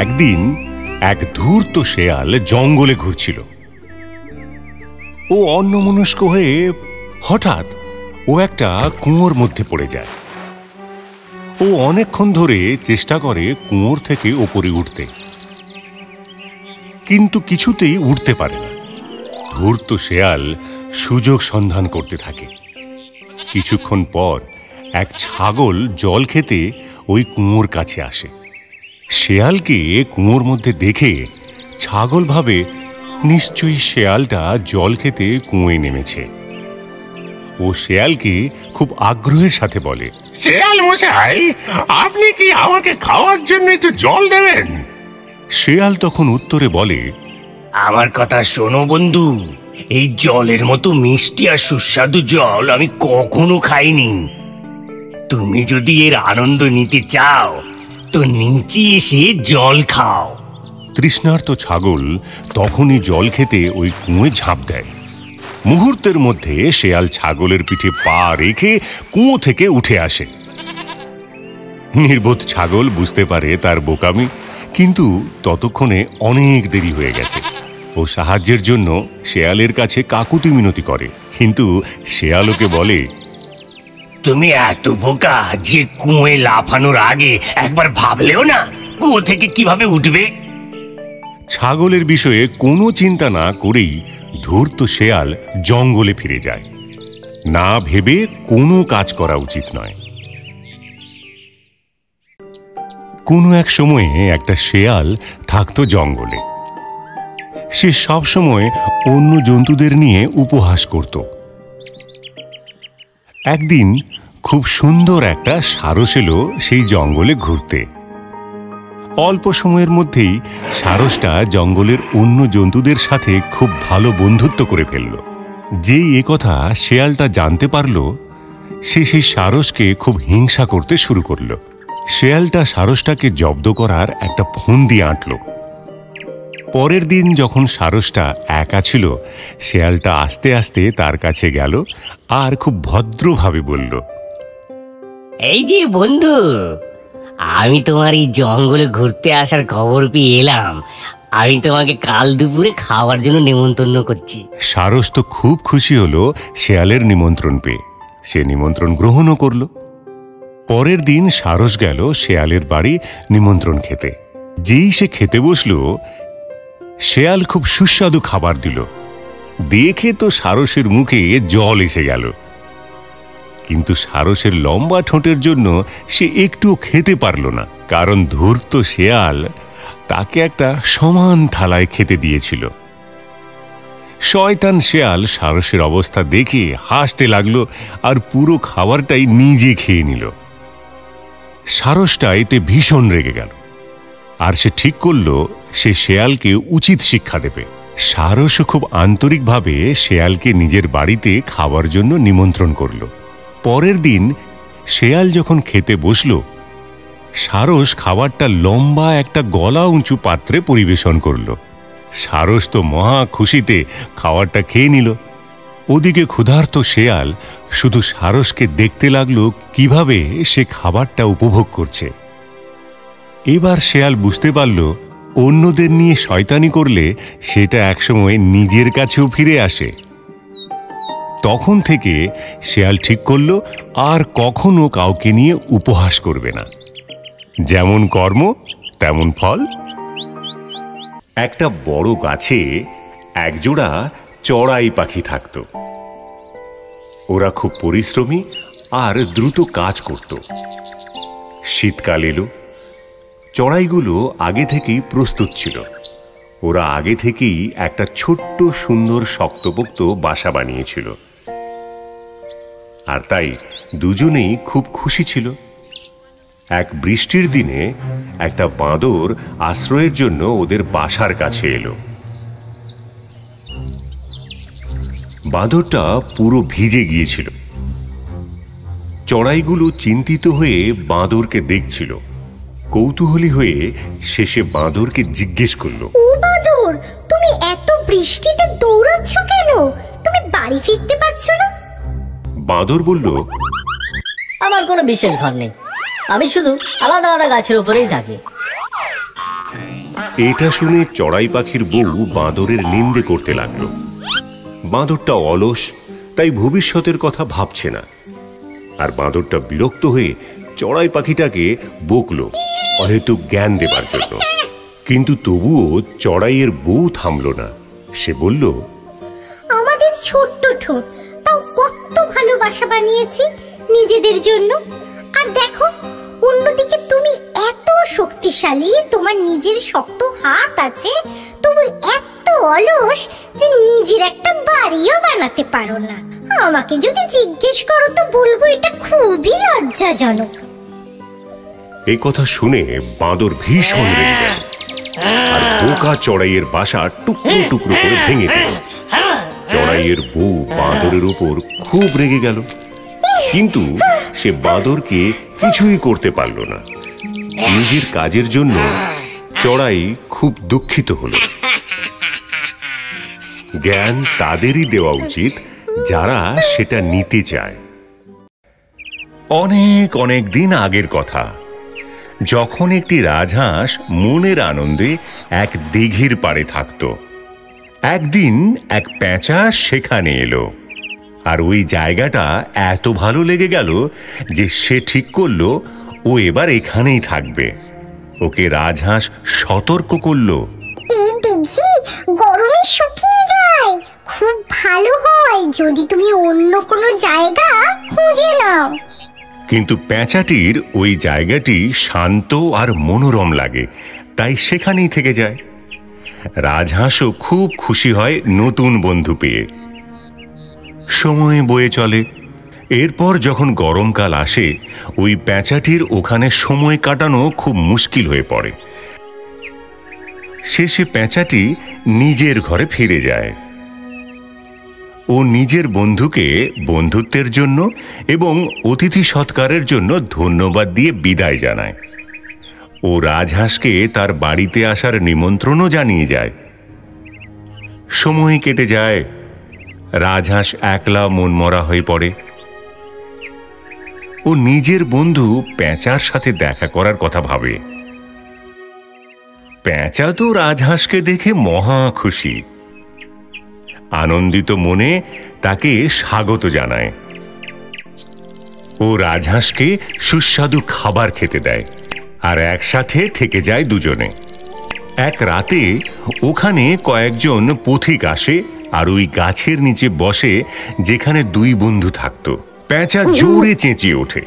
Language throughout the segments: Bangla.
একদিন এক ধূর্ত শেয়াল জঙ্গলে ঘুরছিল। ও অন্যমনস্ক হয়ে হঠাৎ ও একটা কুয়োর মধ্যে পড়ে যায়। ও অনেকক্ষণ ধরে চেষ্টা করে কুয়োর থেকে ওপরে উঠতে, কিন্তু কিছুতেই উঠতে পারে না। ধূর্ত শেয়াল সুযোগ সন্ধান করতে থাকে। কিছুক্ষণ পর এক ছাগল জল খেতে ওই কুয়োর কাছে আসে। শেয়ালকে কুয়োর মধ্যে দেখে ছাগল ভাবে নিশ্চয়ই শেয়ালটা জল খেতে কুয়োয় নেমেছে। ও শেয়ালকে খুব আগ্রহের সাথে বলে, শেয়াল মশাই, আপনি কি আমাকে খাওয়ার জন্য একটু জল দেবেন? শেয়াল তখন উত্তরে বলে, আমার কথা শোনো বন্ধু, এই জলের মতো মিষ্টি আর সুস্বাদু জল আমি কখনো খাইনি। তুমি যদি এর আনন্দ নিতে চাও তো নিচে এসে জল খাও। তৃষ্ণার্ত ছাগল তখনই জল খেতে ওই কুয়োয় ঝাঁপ দেয়। মুহূর্তের মধ্যে শেয়াল ছাগলের পিঠে পা রেখে কুয়ো থেকে উঠে আসে। নির্বোধ ছাগল বুঝতে পারে তার বোকামি, কিন্তু ততক্ষণে অনেক দেরি হয়ে গেছে। ও সাহায্যের জন্য শেয়ালের কাছে কাকুতি মিনতি করে, কিন্তু শেয়াল ওকে বলে, তুমি এত বোকা যে কুয়োয় লাফানোর আগে একবার ভাবলেও না কুয়ো থেকে কিভাবে উঠবে। ছাগলের বিষয়ে কোনো চিন্তা না করেই ধূর্ত শেয়াল জঙ্গলে ফিরে যায়। না ভেবে কোনো কাজ করা উচিত নয়। কোনো এক সময়ে একটা শেয়াল থাকতো জঙ্গলে। সে সব সময় অন্য জন্তুদের নিয়ে উপহাস করত। একদিন খুব সুন্দর একটা সারস এলো সেই জঙ্গলে ঘুরতে। অল্প সময়ের মধ্যেই সারসটা জঙ্গলের অন্য জন্তুদের সাথে খুব ভালো বন্ধুত্ব করে ফেলল। যেই একথা শেয়ালটা জানতে পারল, সে সেই সারসকে খুব হিংসা করতে শুরু করল। শেয়ালটা সারসটাকে জব্দ করার একটা ফন্দি আঁটল। পরের দিন যখন সারসটা একা ছিল, শেয়ালটা আস্তে আস্তে তার কাছে গেল আর খুব ভদ্রভাবে বলল, এই যে বন্ধু, আমি তোমার এই জঙ্গলে ঘুরতে আসার খবর পেয়ে এলাম। আমি তোমাকে কাল দুপুরে খাওয়ার জন্য নিমন্ত্রণ করছি। সারস তো খুব খুশি হলো শেয়ালের নিমন্ত্রণ পেয়ে। সে নিমন্ত্রণ গ্রহণও করল। পরের দিন সারস গেল শেয়ালের বাড়ি নিমন্ত্রণ খেতে। যেই সে খেতে বসল, শেয়াল খুব সুস্বাদু খাবার দিল। দেখে তো সারসের মুখে জল এসে গেল, কিন্তু সারসের লম্বা ঠোঁটের জন্য সে একটুও খেতে পারল না, কারণ ধূর্ত শেয়াল তাকে একটা সমান থালায় খেতে দিয়েছিল। শয়তান শেয়াল সারসের অবস্থা দেখে হাসতে লাগলো আর পুরো খাবারটাই নিজে খেয়ে নিল। সারসটা এতে ভীষণ রেগে গেল, আর সে ঠিক করল সে শেয়ালকে উচিত শিক্ষা দেবে। সারসও খুব আন্তরিকভাবে শেয়ালকে নিজের বাড়িতে খাওয়ার জন্য নিমন্ত্রণ করল। পরের দিন শেয়াল যখন খেতে বসল, সারস খাবারটা লম্বা একটা গলা উঁচু পাত্রে পরিবেশন করল। সারস তো মহা খুশিতে খাবারটা খেয়ে নিল। ওদিকে ক্ষুধার্ত শেয়াল শুধু সারসকে দেখতে লাগলো কিভাবে সে খাবারটা উপভোগ করছে। এবার শেয়াল বুঝতে পারল অন্যদের নিয়ে শয়তানি করলে সেটা একসময় নিজের কাছেও ফিরে আসে। তখন থেকে শেয়াল ঠিক করল আর কখনো কাউকে নিয়ে উপহাস করবে না। যেমন কর্ম তেমন ফল। একটা বড় গাছে একজোড়া চড়াই পাখি থাকত। ওরা খুব পরিশ্রমী আর দ্রুত কাজ করত। শীতকাল এলো, চড়াইগুলো আগে থেকেই প্রস্তুত ছিল। ওরা আগে থেকেই একটা ছোট্ট সুন্দর শক্তপোক্ত বাসা বানিয়েছিল, আর তাই দুজনেই খুব খুশি ছিল। এক বৃষ্টির দিনে একটা বাঁদর আশ্রয়ের জন্য ওদের বাসার কাছে এলো। বাঁদরটা পুরো ভিজে গিয়েছিল। চড়াইগুলো চিন্তিত হয়ে বাঁদরকে দেখছিল। কৌতূহলী হয়ে শেষে বাঁদরকে জিজ্ঞেস করলো, ও বাঁদর, তুমি এত বৃষ্টিতে দৌড়াচ্ছ কেন? তুমি বাড়ি ফিরতে পারছো না? বাঁদর বলল, আমার কোনো বিশেষ ঘর নেই, আমি শুধু আলাদা আলাদা গাছের উপরেই থাকি। এটা শুনে চড়াই পাখির বউ বাঁদরের নিন্দে করতে লাগলো। বাঁদরটা অলস, তাই ভবিষ্যতের কথা ভাবছে না। আর বাঁদরটা বিরক্ত হয়ে চড়াই পাখিটাকে বকলো অহেতুক জ্ঞান দেবার জন্য। কিন্তু তবুও চড়াইয়ের বউ থামল না। সে বলল, আমাদের ছোট্ট ঠোঁট, তাও কত ভালোবাসা বানিয়েছি নিজেদের জন্য। আর দেখো, অন্যদিকে তুমি এত শক্তিশালী, তোমার নিজের শক্ত হাত আছে, তবু এত অলস যে নিজের একটা বাড়িও বানাতে পারো না। আমাকে যদি জিজ্ঞেস করো তো বলবো এটা খুবই লজ্জাজনক। এই কথা শুনে বাঁদর ভীষণ রেগে গেল আর বোকা চড়াইয়ের বাসা টুকরো টুকরো করে ভেঙে দিল। চড়াইয়ের বউ বাঁদরের উপর খুব রেগে গেল, কিন্তু সে বাঁদরকে কিছুই করতে পারল না। নিজের কাজের জন্য চড়াই খুব দুঃখিত হল। জ্ঞান তাদেরই দেওয়া উচিত যারা সেটা নিতে চায়। অনেক অনেক দিন আগের কথা, যখন একটি রাজহাঁস মনের আনন্দে এক দিঘির পাড়ে থাকত। একদিন এক পেঁচা সেখানে এলো, আর ওই জায়গাটা এত ভালো লেগে গেল যে সে ঠিক করলো ও এবার এখানেই থাকবে। ওকে রাজহাঁস সতর্ক করলো, এই দিঘি গরমে শুকিয়ে যায়, খুব ভালো হয় যদি তুমি অন্য কোনো জায়গা খুঁজে নাও। কিন্তু পেঁচাটির ওই জায়গাটি শান্ত আর মনোরম লাগে, তাই সেখানেই থেকে যায়। রাজহাঁসও খুব খুশি হয় নতুন বন্ধু পেয়ে। সময় বয়ে চলে। এরপর যখন গরমকাল আসে, ওই পেঁচাটির ওখানে সময় কাটানো খুব মুশকিল হয়ে পড়ে। শেষে পেঁচাটি নিজের ঘরে ফিরে যায়। ও নিজের বন্ধুকে বন্ধুত্বের জন্য এবং অতিথি সৎকারের জন্য ধন্যবাদ দিয়ে বিদায় জানায়। ও রাজহাঁসকে তার বাড়িতে আসার নিমন্ত্রণও জানিয়ে যায়। সময় কেটে যায়। রাজহাঁস একলা মনমরা হয়ে পড়ে। ও নিজের বন্ধু পেঁচার সাথে দেখা করার কথা ভাবে। পেঁচা তো রাজহাঁসকে দেখে মহা খুশি। আনন্দিত মনে তাকে স্বাগত জানায়। ও রাজহাঁসকে সুস্বাদু খাবার খেতে দেয়, আর একসাথে থেকে যায় দুজনে। এক রাতে ওখানে কয়েকজন পথিক আসে আর ওই গাছের নিচে বসে যেখানে দুই বন্ধু থাকত। পেঁচা জোরে চেঁচিয়ে ওঠে।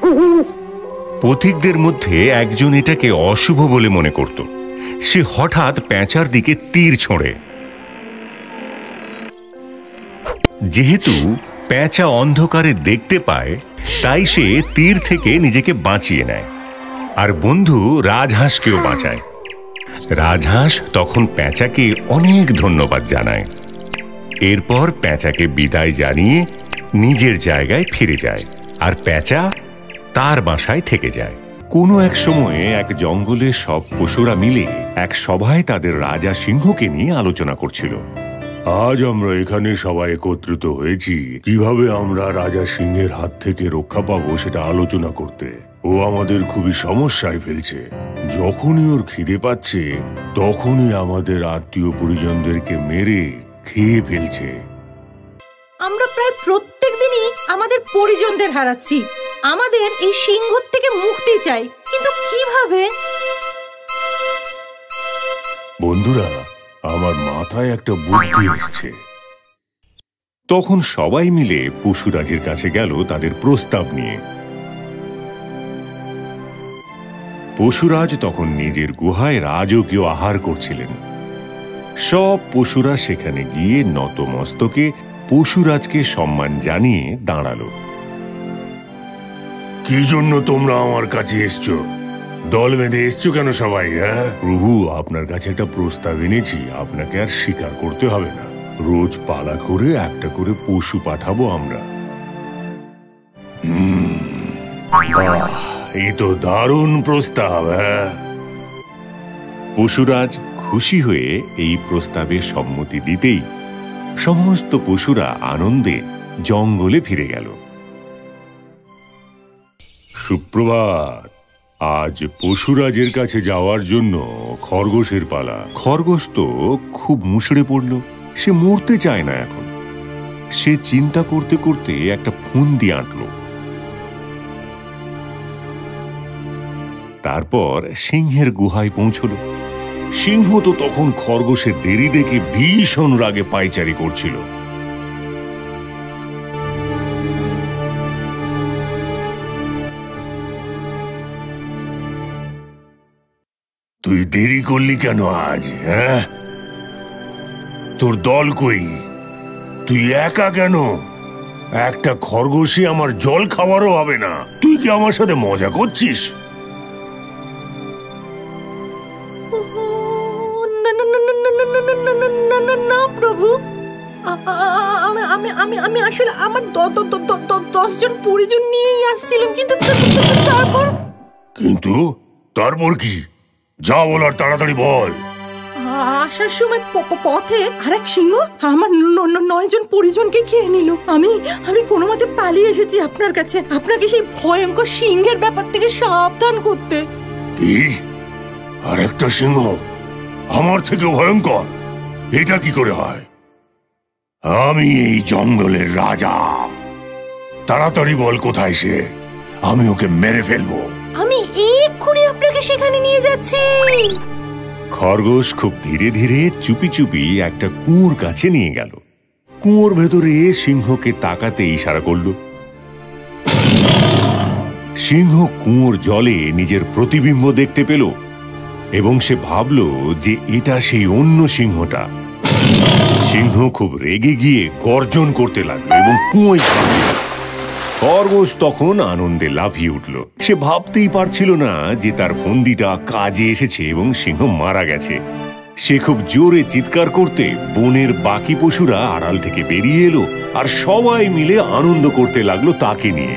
পথিকদের মধ্যে একজন এটাকে অশুভ বলে মনে করত। সে হঠাৎ পেঁচার দিকে তীর ছোঁড়ে। যেহেতু পেঁচা অন্ধকারে দেখতে পায়, তাই সে তীর থেকে নিজেকে বাঁচিয়ে নেয় আর বন্ধু রাজহাঁসকেও বাঁচায়। রাজহাঁস তখন পেঁচাকে অনেক ধন্যবাদ জানায়। এরপর পেঁচাকে বিদায় জানিয়ে নিজের জায়গায় ফিরে যায়, আর পেঁচা তার বাসায় থেকে যায়। কোনো এক সময়ে এক জঙ্গলে সব পশুরা মিলে এক সভায় তাদের রাজা সিংহকে নিয়ে আলোচনা করছিল। আজ আমরা এখানে সবাই একত্রিত হয়েছি কিভাবে আমরা রাজা সিংহের হাত থেকে রক্ষা পাবো সেটা আলোচনা করতে। ও আমাদের খুবই সমস্যায় ফেলছে। যখনই ওর খিদে পাচ্ছে তখনই আমাদের আত্মীয় পরিজনদেরকে মেরে খেয়ে ফেলছে। আমরা প্রায় প্রত্যেক দিনই আমাদের পরিজনদের হারাচ্ছি। আমাদের এই সিংহ থেকে মুক্তি চাই, কিন্তু কিভাবে? বন্ধুরা, আমার মাথায় একটা বুদ্ধি এসছে। তখন সবাই মিলে পশুরাজের কাছে গেল তাদের প্রস্তাব নিয়ে। পশুরাজ তখন নিজের গুহায় রাজকীয় আহার করছিলেন। সব পশুরা সেখানে গিয়ে নতমস্তকে পশুরাজকে সম্মান জানিয়ে দাঁড়ালো। কি জন্য তোমরা আমার কাছে এসছো? দল বেঁধে এসছো কেন সবাই? হ্যাঁ প্রভু, আপনার কাছে একটা প্রস্তাব এনেছি। আপনাকে আর স্বীকার করতে হবে না। রোজ পালা করে একটা করে পশু পাঠাবো আমরা। বাহ, এই তো দারুণ প্রস্তাব। হ্যাঁ, পশুরাজ খুশি হয়ে এই প্রস্তাবে সম্মতি দিতেই সমস্ত পশুরা আনন্দে জঙ্গলে ফিরে গেল। সুপ্রভাত। আজ পশুরাজের কাছে যাওয়ার জন্য খরগোশের পালা। খরগোশ তো খুব মুষড়ে পড়ল। সে মরতে চায় না এখন। সে চিন্তা করতে করতে একটা ফন্দি আঁটল। তারপর সিংহের গুহায় পৌঁছল। সিংহ তো তখন খরগোশের দেরি দেখে ভীষণ রাগে পায়চারি করছিল। তুই দেরি করলি কেন আজ? হ্যাঁ, তোর দল কই? তুই একা কেন? একটা খরগোশে আমার জল খাওয়ারও হবে না। তুই কি আমার সাথে মজা করছিস? না প্রভু, আমি আসলে আমার 10 জন পরিজন নিয়েই আসছিলাম, কিন্তু তারপর কি? যা বলার তাড়াতাড়ি বল। আসার সময় পথে আরেক সিংহ আমার 9 জন পরিজনকে খেয়ে নিল। আমি কোনো মতে পালিয়ে এসেছি আপনার কাছে, আপনাকে সেই ভয়ঙ্কর সিংহের ব্যাপার থেকে সাবধান করতে। কি? আরেকটা সিংহ আমার থেকে ভয়ঙ্কর? এটা কি করে হয়? আমি এই জঙ্গলের রাজা। তাড়াতাড়ি বল কোথায় সে, আমি ওকে মেরে ফেলবো। আমি এক্ষুনি আপনাকে সেখানে নিয়ে যাচ্ছি। খরগোশ খুব ধীরে ধীরে চুপি চুপি একটা কুয়োর কাছে নিয়ে গেল। কুয়োর ভেতরে সিংহকে তাকাতে ইশারা করল। সিংহ কুয়োর জলে নিজের প্রতিবিম্ব দেখতে পেল এবং সে ভাবল যে এটা সেই অন্য সিংহটা। সিংহ খুব রেগে গিয়ে গর্জন করতে লাগলো এবং কুয়োয় ঝাঁপ দিল। খরগোশ তখন আনন্দে লাফিয়ে উঠল। সে ভাবতেই পারছিল না যে তার ফন্দিটা কাজে এসেছে এবং সিংহ মারা গেছে। সে খুব জোরে চিৎকার করতে বনের বাকি পশুরা আড়াল থেকে বেরিয়ে এলো আর সবাই মিলে আনন্দ করতে লাগলো তাকে নিয়ে।